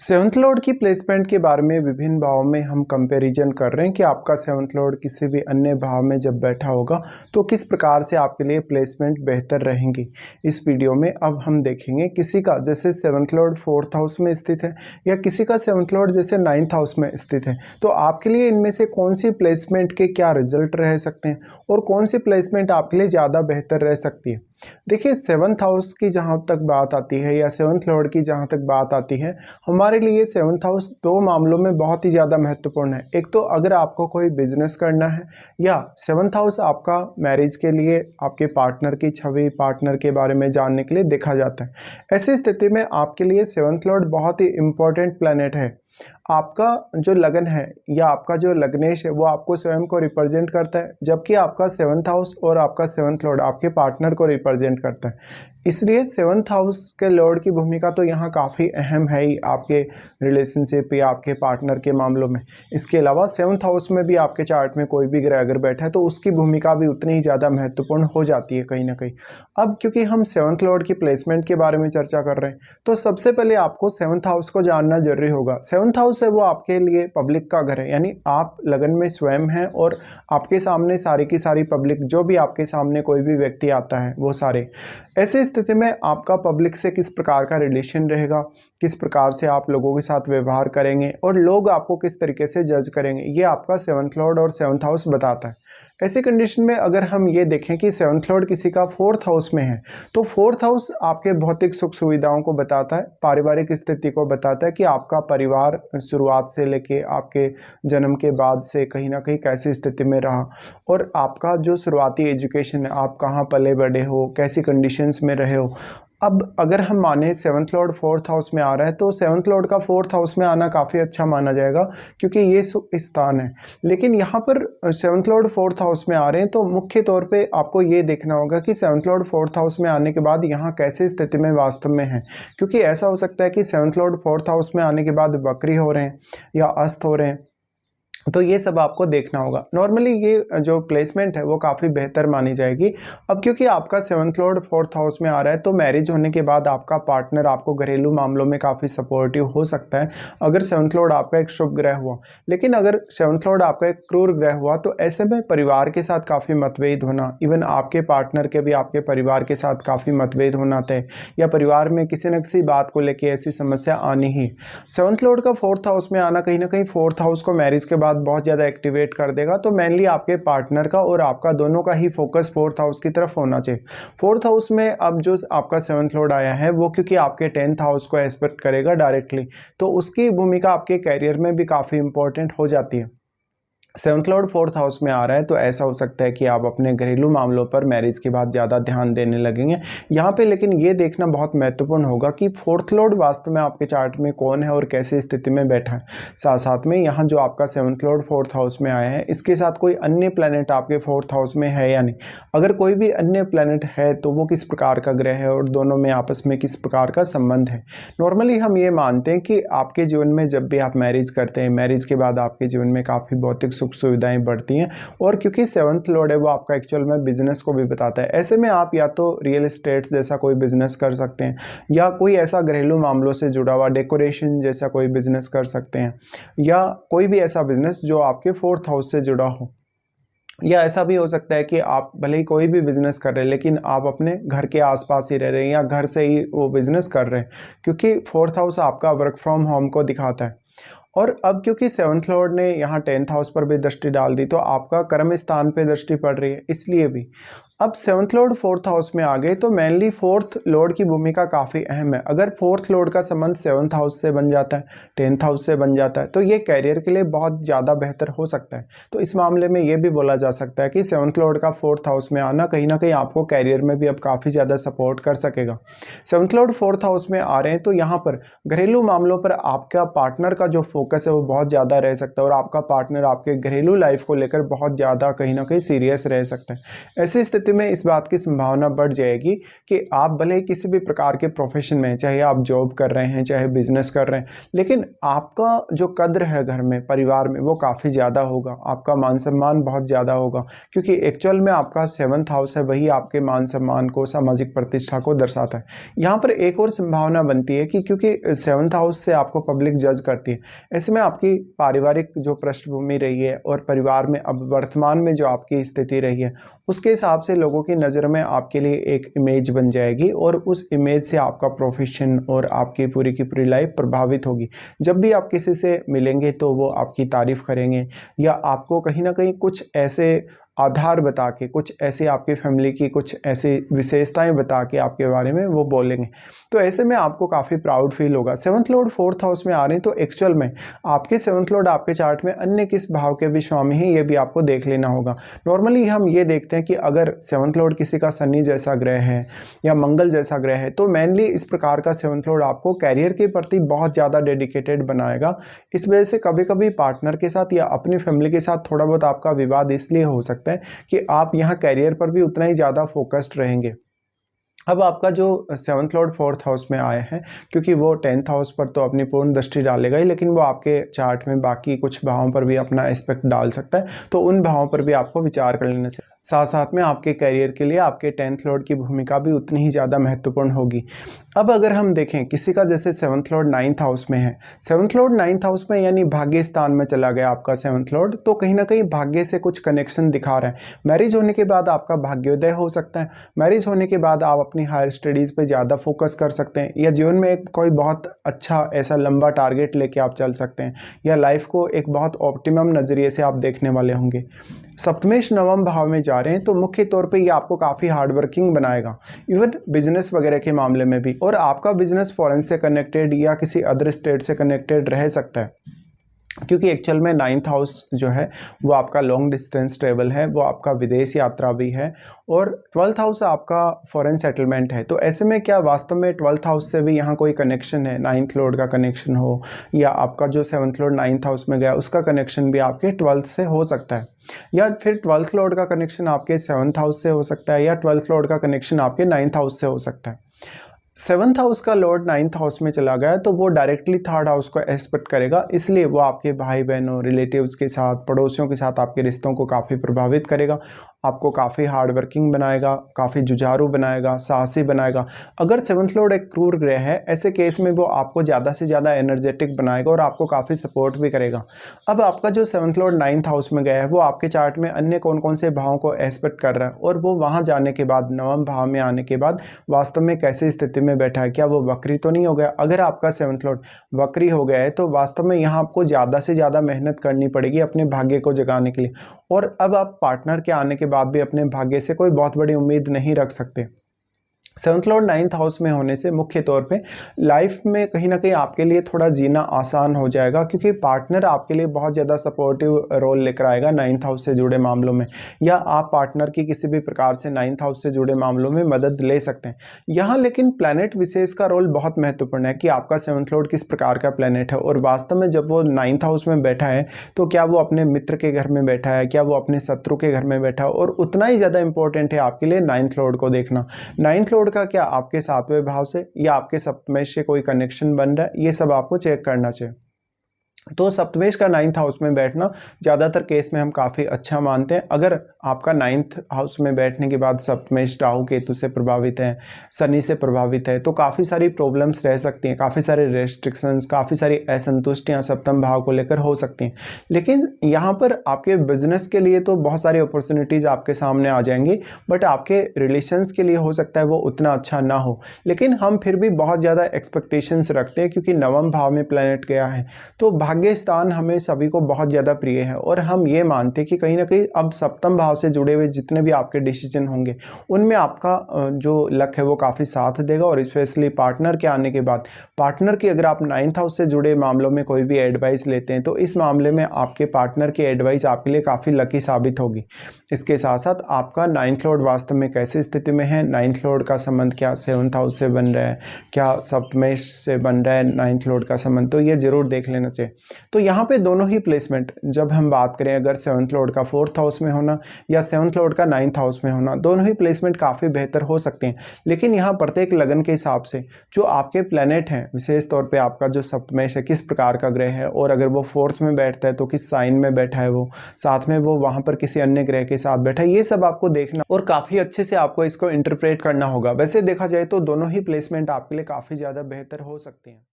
Seventh Lord की placement के बारे में विभिन्न भावों में हम कंपैरिजन कर रहे हैं कि आपका सेवंथ लॉर्ड किसी भी अन्य भाव में जब बैठा होगा तो किस प्रकार से आपके लिए प्लेसमेंट बेहतर रहेंगी। इस वीडियो में अब हम देखेंगे किसी का जैसे सेवंथ लॉर्ड फोर्थ हाउस में स्थित है या किसी का सेवंथ लॉर्ड जैसे नाइन्थ हाउस में स्थित है, तो आपके लिए इनमें से कौन सी प्लेसमेंट के क्या रिजल्ट रह सकते हैं और कौन सी प्लेसमेंट आपके लिए ज़्यादा बेहतर रह सकती है। देखिए, सेवंथ हाउस की जहाँ तक बात आती है या सेवंथ लॉर्ड की जहाँ तक बात आती है, हमारे लिए सेवंथ हाउस दो मामलों में बहुत ही ज़्यादा महत्वपूर्ण है। एक तो अगर आपको कोई बिजनेस करना है या सेवंथ हाउस आपका मैरिज के लिए आपके पार्टनर की छवि, पार्टनर के बारे में जानने के लिए देखा जाता है। ऐसी स्थिति में आपके लिए सेवंथ लॉर्ड बहुत ही इम्पोर्टेंट प्लैनेट है। आपका जो लगन है या आपका जो लग्नेश है वो आपको स्वयं को रिप्रेजेंट करता है, जबकि आपका सेवंथ हाउस और आपका सेवंथ लॉर्ड आपके पार्टनर को रिप्रेजेंट करता है। इसलिए सेवंथ हाउस के लॉर्ड की भूमिका तो यहाँ काफ़ी अहम है ही आपके रिलेशनशिप या आपके पार्टनर के मामलों में। इसके अलावा सेवंथ हाउस में भी आपके चार्ट में कोई भी ग्रह अगर बैठा है तो उसकी भूमिका भी उतनी ही ज़्यादा महत्वपूर्ण हो जाती है कहीं ना कहीं। अब क्योंकि हम सेवंथ लॉर्ड की प्लेसमेंट के बारे में चर्चा कर रहे हैं तो सबसे पहले आपको सेवंथ हाउस को जानना जरूरी होगा। सेवंथ हाउस है वो आपके लिए पब्लिक का घर है, यानी आप लगन में स्वयं हैं और आपके सामने सारी की सारी पब्लिक, जो भी आपके सामने कोई भी व्यक्ति आता है वो सारे। ऐसे स्थिति में आपका पब्लिक से किस प्रकार का रिलेशन रहेगा, किस प्रकार से आप लोगों के साथ व्यवहार करेंगे और लोग आपको किस तरीके से जज करेंगे, ये आपका सेवंथ लॉर्ड और सेवंथ हाउस बताता है। ऐसी कंडीशन में अगर हम ये देखें कि सेवंथ लॉर्ड किसी का फोर्थ हाउस में है तो फोर्थ हाउस आपके भौतिक सुख सुविधाओं को बताता है, पारिवारिक स्थिति को बताता है कि आपका परिवार शुरुआत से लेके आपके जन्म के बाद से कहीं ना कहीं कैसी स्थिति में रहा और आपका जो शुरुआती एजुकेशन है, आप कहाँ पले बढ़े हो, कैसी कंडीशंस में रहे हो। अब अगर हम माने सेवंथ लॉर्ड फोर्थ हाउस में आ रहा है तो सेवंथ लॉर्ड का फोर्थ हाउस में आना काफ़ी अच्छा माना जाएगा क्योंकि ये स्थान है। लेकिन यहाँ पर सेवंथ लॉर्ड फोर्थ हाउस में आ रहे हैं तो मुख्य तौर पे आपको ये देखना होगा कि सेवंथ लॉर्ड फोर्थ हाउस में आने के बाद यहाँ कैसे स्थिति में वास्तव में है, क्योंकि ऐसा हो सकता है कि सेवंथ लॉर्ड फोर्थ हाउस में आने के बाद वक्री हो रहे हैं या अस्त हो रहे हैं, तो ये सब आपको देखना होगा। नॉर्मली ये जो प्लेसमेंट है वो काफ़ी बेहतर मानी जाएगी। अब क्योंकि आपका सेवंथ लॉर्ड फोर्थ हाउस में आ रहा है तो मैरिज होने के बाद आपका पार्टनर आपको घरेलू मामलों में काफ़ी सपोर्टिव हो सकता है अगर सेवंथ लॉर्ड आपका एक शुभ ग्रह हुआ। लेकिन अगर सेवंथ लॉर्ड आपका एक क्रूर ग्रह हुआ तो ऐसे में परिवार के साथ काफ़ी मतभेद होना, इवन आपके पार्टनर के भी आपके परिवार के साथ काफ़ी मतभेद होना तय, या परिवार में किसी न किसी बात को लेकर ऐसी समस्या आनी ही। सेवंथ लॉर्ड का फोर्थ हाउस में आना कहीं ना कहीं फोर्थ हाउस को मैरिज के बाद बहुत ज़्यादा एक्टिवेट कर देगा, तो मेनली आपके पार्टनर का और आपका दोनों का ही फोकस फोर्थ हाउस की तरफ होना चाहिए। फोर्थ हाउस में अब जो आपका सेवंथ लॉर्ड आया है वो क्योंकि आपके टेंथ हाउस को एस्पेक्ट करेगा डायरेक्टली, तो उसकी भूमिका आपके कैरियर में भी काफ़ी इंपॉर्टेंट हो जाती है। सेवंथ लॉर्ड फोर्थ हाउस में आ रहा है तो ऐसा हो सकता है कि आप अपने घरेलू मामलों पर मैरिज के बाद ज़्यादा ध्यान देने लगेंगे यहाँ पे। लेकिन ये देखना बहुत महत्वपूर्ण होगा कि फोर्थ लॉर्ड वास्तव में आपके चार्ट में कौन है और कैसी स्थिति में बैठा है। साथ साथ में यहाँ जो आपका सेवंथ लॉर्ड फोर्थ हाउस में आया है इसके साथ कोई अन्य प्लैनेट आपके फोर्थ हाउस में है या नहीं। अगर कोई भी अन्य प्लैनेट है तो वो किस प्रकार का ग्रह है और दोनों में आपस में किस प्रकार का संबंध है। नॉर्मली हम ये मानते हैं कि आपके जीवन में जब भी आप मैरिज करते हैं, मैरिज के बाद आपके जीवन में काफ़ी भौतिक सुख सुविधाएं बढ़ती हैं, और क्योंकि सेवंथ लॉर्ड है वो आपका एक्चुअल में बिजनेस को भी बताता है। ऐसे में आप या तो रियल एस्टेट जैसा कोई बिजनेस कर सकते हैं या कोई ऐसा घरेलू मामलों से जुड़ा हुआ डेकोरेशन जैसा कोई बिजनेस कर सकते हैं, या कोई भी ऐसा बिजनेस जो आपके फोर्थ हाउस से जुड़ा हो। या ऐसा भी हो सकता है कि आप भले ही कोई भी बिजनेस कर रहे हैं लेकिन आप अपने घर के आसपास ही रह रहे हैं या घर से ही वो बिजनेस कर रहे हैं, क्योंकि फोर्थ हाउस आपका वर्क फ्रॉम होम को दिखाता है। और अब क्योंकि सेवंथ लॉर्ड ने यहाँ टेंथ हाउस पर भी दृष्टि डाल दी तो आपका कर्म स्थान पे दृष्टि पड़ रही है, इसलिए भी अब सेवंथ लॉर्ड फोर्थ हाउस में आ गए तो मेनली फोर्थ लॉर्ड की भूमिका काफ़ी अहम है। अगर फोर्थ लॉर्ड का संबंध सेवंथ हाउस से बन जाता है, टेंथ हाउस से बन जाता है, तो ये कैरियर के लिए बहुत ज़्यादा बेहतर हो सकता है। तो इस मामले में ये भी बोला जा सकता है कि सेवंथ लॉर्ड का फोर्थ हाउस में आना कहीं ना कहीं आपको कैरियर में भी अब काफ़ी ज़्यादा सपोर्ट कर सकेगा। सेवंथ लॉर्ड फोर्थ हाउस में आ रहे हैं तो यहाँ पर घरेलू मामलों पर आपका पार्टनर का जो फोकस है वो बहुत ज़्यादा रह सकता है और आपका पार्टनर आपके घरेलू लाइफ को लेकर बहुत ज़्यादा कहीं ना कहीं सीरियस रह सकता है। ऐसी स्थिति में इस बात की संभावना बढ़ जाएगी कि आप भले ही किसी भी प्रकार के प्रोफेशन में, चाहे आप जॉब कर रहे हैं चाहे बिजनेस कर रहे हैं, लेकिन आपका जो कद्र है घर में परिवार में वो काफ़ी ज़्यादा होगा, आपका मान सम्मान बहुत ज़्यादा होगा, क्योंकि एक्चुअल में आपका 7th हाउस है वही आपके मान सम्मान को, सामाजिक प्रतिष्ठा को दर्शाता है। यहाँ पर एक और संभावना बनती है कि क्योंकि 7th हाउस से आपको पब्लिक जज करती है, ऐसे में आपकी पारिवारिक जो पृष्ठभूमि रही है और परिवार में अब वर्तमान में जो आपकी स्थिति रही है उसके हिसाब से लोगों की नज़र में आपके लिए एक इमेज बन जाएगी और उस इमेज से आपका प्रोफेशन और आपकी पूरी की पूरी लाइफ प्रभावित होगी। जब भी आप किसी से मिलेंगे तो वो आपकी तारीफ़ करेंगे या आपको कहीं ना कहीं कुछ ऐसे आधार बता के, कुछ ऐसे आपकी फैमिली की कुछ ऐसी विशेषताएं बता के आपके बारे में वो बोलेंगे। तो ऐसे में आपको काफ़ी प्राउड फील होगा। 7th लॉर्ड 4th हाउस में आ रहे हैं तो एक्चुअल में आपके 7th लॉर्ड आपके चार्ट में अन्य किस भाव के भी स्वामी हैं ये भी आपको देख लेना होगा। नॉर्मली हम ये देखते हैं कि अगर 7th लॉर्ड किसी का शनि जैसा ग्रह है या मंगल जैसा ग्रह है तो मेनली इस प्रकार का 7th लॉर्ड आपको कैरियर के प्रति बहुत ज़्यादा डेडिकेटेड बनाएगा। इस वजह से कभी कभी पार्टनर के साथ या अपनी फैमिली के साथ थोड़ा बहुत आपका विवाद इसलिए हो सकता है कि आप यहाँ कैरियर पर भी उतना ही ज़्यादा फोकस्ड रहेंगे। अब आपका जो 7th लॉर्ड 4th हाउस में आए हैं, क्योंकि वो 10th हाउस पर तो अपनी पूर्ण दृष्टि डालेगा ही, लेकिन वो आपके चार्ट में बाकी कुछ भावों पर भी अपना एस्पेक्ट डाल सकता है, तो उन भावों पर भी आपको विचार कर लेने से साथ साथ में आपके करियर के लिए आपके 10th लॉर्ड की भूमिका भी उतनी ही ज़्यादा महत्वपूर्ण होगी। अब अगर हम देखें किसी का जैसे 7th लॉर्ड 9th हाउस में है, 7th लॉर्ड 9th हाउस में यानी भाग्य स्थान में चला गया आपका 7th लॉर्ड, तो कहीं ना कहीं भाग्य से कुछ कनेक्शन दिखा रहा है। मैरिज होने के बाद आपका भाग्योदय हो सकता है, मैरिज होने के बाद आप अपनी हायर स्टडीज़ पे ज़्यादा फोकस कर सकते हैं या जीवन में एक कोई बहुत अच्छा ऐसा लंबा टारगेट लेके आप चल सकते हैं या लाइफ को एक बहुत ऑप्टिमम नज़रिए से आप देखने वाले होंगे। सप्तमेश नवम भाव में जा रहे हैं तो मुख्य तौर पे ये आपको काफ़ी हार्डवर्किंग बनाएगा, इवन बिजनेस वगैरह के मामले में भी, और आपका बिजनेस फॉरेन से कनेक्टेड या किसी अदर स्टेट से कनेक्टेड रह सकता है, क्योंकि एक्चुअल में 9th हाउस जो है वो आपका लॉन्ग डिस्टेंस ट्रेवल है, वो आपका विदेश यात्रा भी है, और 12th हाउस आपका फॉरेन सेटलमेंट है। तो ऐसे में क्या वास्तव में 12th हाउस से भी यहाँ कोई कनेक्शन है, 9th लॉर्ड का कनेक्शन हो या आपका जो 7th लॉर्ड 9th हाउस में गया उसका कनेक्शन भी आपके 12th से हो सकता है, या फिर 12th लॉर्ड का कनेक्शन आपके 7th हाउस से हो सकता है, या 12th लॉर्ड का कनेक्शन आपके 9th हाउस से हो सकता है। 7th हाउस का लॉर्ड 9th हाउस में चला गया तो वो डायरेक्टली 3rd हाउस को एस्पेक्ट करेगा, इसलिए वो आपके भाई बहनों, रिलेटिव्स के साथ, पड़ोसियों के साथ आपके रिश्तों को काफ़ी प्रभावित करेगा, आपको काफ़ी हार्ड वर्किंग बनाएगा, काफ़ी जुझारू बनाएगा, साहसी बनाएगा। अगर 7th लॉर्ड एक क्रूर ग्रह है, ऐसे केस में वो आपको ज़्यादा से ज़्यादा एनर्जेटिक बनाएगा और आपको काफ़ी सपोर्ट भी करेगा। अब आपका जो 7th लॉर्ड 9th हाउस में गया है वो आपके चार्ट में अन्य कौन कौन से भावों को एस्पेक्ट कर रहा है, और वो वहाँ जाने के बाद, नवम भाव में आने के बाद वास्तव में कैसी स्थिति में बैठा है, क्या वो वक्री तो नहीं हो गया। अगर आपका 7th लॉर्ड वक्री हो गया है तो वास्तव में यहाँ आपको ज़्यादा से ज़्यादा मेहनत करनी पड़ेगी अपने भाग्य को जगाने के लिए, और अब आप पार्टनर के आने के बाद भी अपने भाग्य से कोई बहुत बड़ी उम्मीद नहीं रख सकते। 7th लॉर्ड 9th हाउस में होने से मुख्य तौर पे लाइफ में कहीं ना कहीं आपके लिए थोड़ा जीना आसान हो जाएगा, क्योंकि पार्टनर आपके लिए बहुत ज़्यादा सपोर्टिव रोल लेकर आएगा 9th हाउस से जुड़े मामलों में, या आप पार्टनर की किसी भी प्रकार से 9th हाउस से जुड़े मामलों में मदद ले सकते हैं। यहाँ लेकिन प्लैनेट विशेष का रोल बहुत महत्वपूर्ण है कि आपका 7th लॉर्ड किस प्रकार का प्लैनेट है, और वास्तव में जब वो 9th हाउस में बैठा है तो क्या वो अपने मित्र के घर में बैठा है, क्या वो अपने शत्रु के घर में बैठा है, और उतना ही ज़्यादा इंपॉर्टेंट है आपके लिए 9th लॉर्ड को देखना। 9th लॉर्ड का क्या आपके 7वें भाव से या आपके सप्तमेश से कोई कनेक्शन बन रहा है, ये सब आपको चेक करना चाहिए। तो सप्तमेश का 9th हाउस में बैठना ज़्यादातर केस में हम काफ़ी अच्छा मानते हैं। अगर आपका 9th हाउस में बैठने के बाद सप्तमेश राहु केतु से प्रभावित है, शनि से प्रभावित है, तो काफ़ी सारी प्रॉब्लम्स रह सकती हैं, काफ़ी सारे रेस्ट्रिक्शंस, काफ़ी सारी असंतुष्टियाँ सप्तम भाव को लेकर हो सकती हैं। लेकिन यहाँ पर आपके बिजनेस के लिए तो बहुत सारी अपॉर्चुनिटीज़ आपके सामने आ जाएंगी, बट आपके रिलेशंस के लिए हो सकता है वो उतना अच्छा ना हो। लेकिन हम फिर भी बहुत ज़्यादा एक्सपेक्टेशंस रखते हैं, क्योंकि नवम भाव में प्लैनेट गया है तो भाग्य स्थान हमें सभी को बहुत ज़्यादा प्रिय है और हम ये मानते हैं कि कहीं ना कहीं अब सप्तम भाव से जुड़े हुए जितने भी आपके डिसीजन होंगे उनमें आपका जो लक है वो काफ़ी साथ देगा। और स्पेशली पार्टनर के आने के बाद पार्टनर की अगर आप 9th हाउस से जुड़े मामलों में कोई भी एडवाइस लेते हैं तो इस मामले में आपके पार्टनर की एडवाइस आपके लिए काफ़ी लकी साबित होगी। इसके साथ साथ आपका 9th लॉर्ड वास्तव में कैसी स्थिति में है, 9th लॉर्ड का संबंध क्या 7th हाउस से बन रहा है, क्या सप्तमेश से बन रहा है 9th लॉर्ड का संबंध, तो ये जरूर देख लेना चाहिए। तो यहाँ पे दोनों ही प्लेसमेंट जब हम बात करें अगर 7th लॉर्ड का 4th हाउस में होना या 7th लॉर्ड का 9th हाउस में होना, दोनों ही प्लेसमेंट काफ़ी बेहतर हो सकते हैं। लेकिन यहाँ प्रत्येक लगन के हिसाब से जो आपके प्लैनेट हैं, विशेष तौर पे आपका जो सप्तमेश है किस प्रकार का ग्रह है और अगर वो 4th में बैठता है तो किस साइन में बैठा है, वो साथ में वो वहाँ पर किसी अन्य ग्रह के साथ बैठा है, ये सब आपको देखना और काफ़ी अच्छे से आपको इसको इंटरप्रेट करना होगा। वैसे देखा जाए तो दोनों ही प्लेसमेंट आपके लिए काफ़ी ज़्यादा बेहतर हो सकते हैं।